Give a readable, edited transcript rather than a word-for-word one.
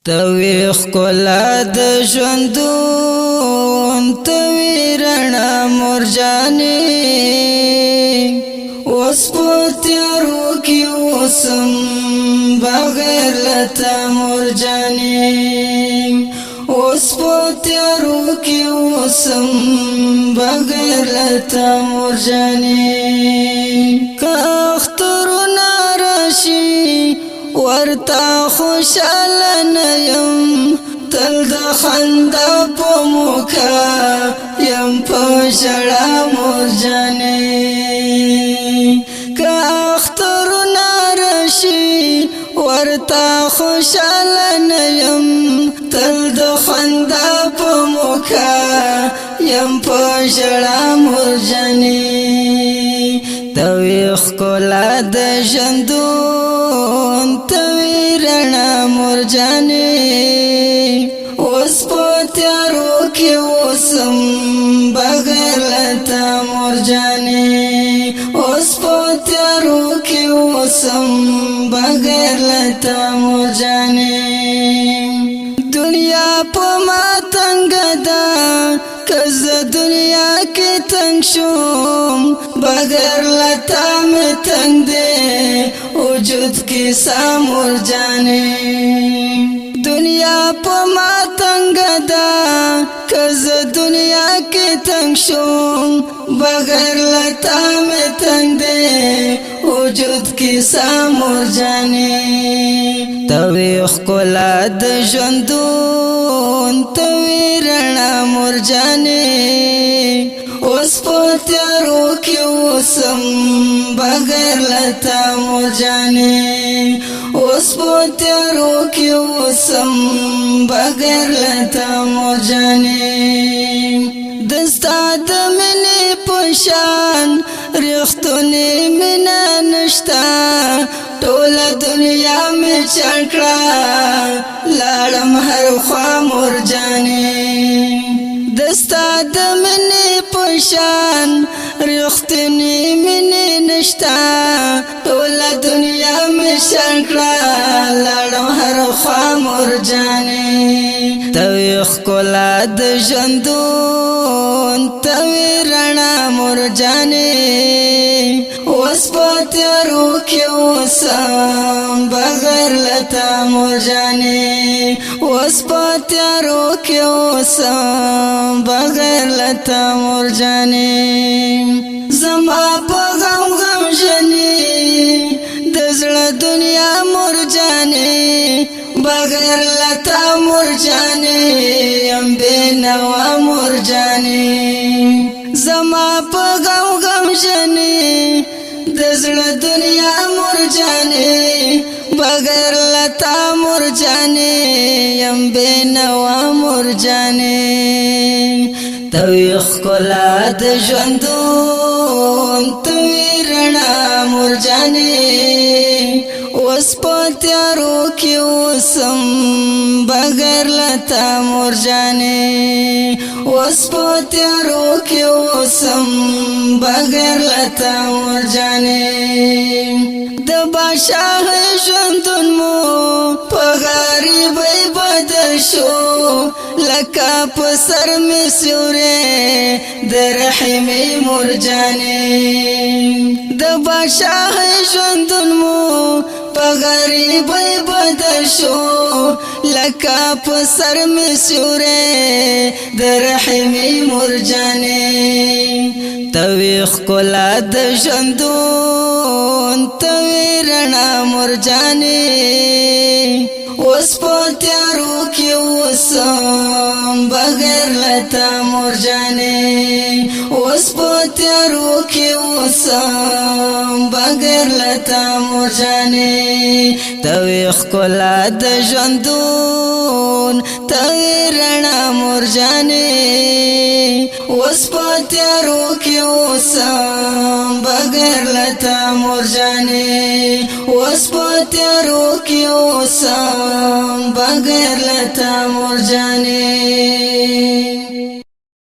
توی ښکلا د ژوندون توی رڼا مرجانې اوس په تیارو کې اوسم بغیر له تا مرجانې اوس په تیارو کې اوسم بغیر له تا مرجانې که اخترونه راشي ورتا خوشاله نه یم تل د خندا په موکه یم په ژړا مرجانې که اخترونه راشي ورتا خوشاله نه یم تل د خندا په موکه یم په ژړا مرجانې توی ښکلا د ژوندون توی رڼا مرجانې اوس په تیارو کې اوسم بغیر له تا مرجانې اوس په تیارو کې اوسم بغیر له تا مرجانې دنیا په ما تنګه ده که زه دنیا کې تنګ شوم بغیر له تا مې تنګ دی وجود کې سا مرجانې دنیا په ما تنګه ده که زه دنیا کې تنګ شوم بغیر له تا مې تنګ دی وجود کې سا مرجانې توی ښکلا د ژوندون توی رڼا مرجانې اوس په تیارو کې اوسم بغیر له تا مرجانې اوس په تیارو کې اوسم بغیر له تا مرجانې دستا د مینې په شان رښتونې مینه نشته ټوله دنیا مې چڼ کړه لاړم هر خوا مرجانې دستا د مینې په شان رښتونې مینې نشته ټوله دنیا مې چڼ کړه لاړم هر خوا مرجانې توی ښکلا د ژوندون توی رڼا مرجانې اوس په تیارو کې اوسم بغیر له تا مرجانې اوس په تیارو کې اوسم بغیر له تا مرجانې زما په غم غم ژنې د زړه دنیا مرجانې بغیر له تا مرجانې یم بېنوا مرجانې زما په غم غم ژنې د زړه دنیا مرجانې بغیر له تا مرجانې یم بېنوا مرجانې توی ښکلا د ژوندون توی رڼا مرجانې اوس په تیارو کې اوسم بغیر له تا مرجانې اوس په تیارو کې اوسم بغیر له تا مرجانې د بادشاه ژوندون مو په غریبۍ بدل شو لکه په سر مې سیوری د رحمې مرجانې د بادشاه ژوندون مو په غریبۍ بدل شو لکه په سر مې سیوری د رحمې مرجانې توی ښکلا د ژوندون توی رڼا مرجانې اوس په تیارو کې اوسم بغیر له تا مرجانې اوس په تیارو کې اوسم بغیر له تا مرجانې توی ښکلا د ژوندون توی رڼا مرجانې اوس په تیارو کې اوسم بغیر له تا مرجانې اوس په تیارو کې اوسم بغیر له تا مرجانې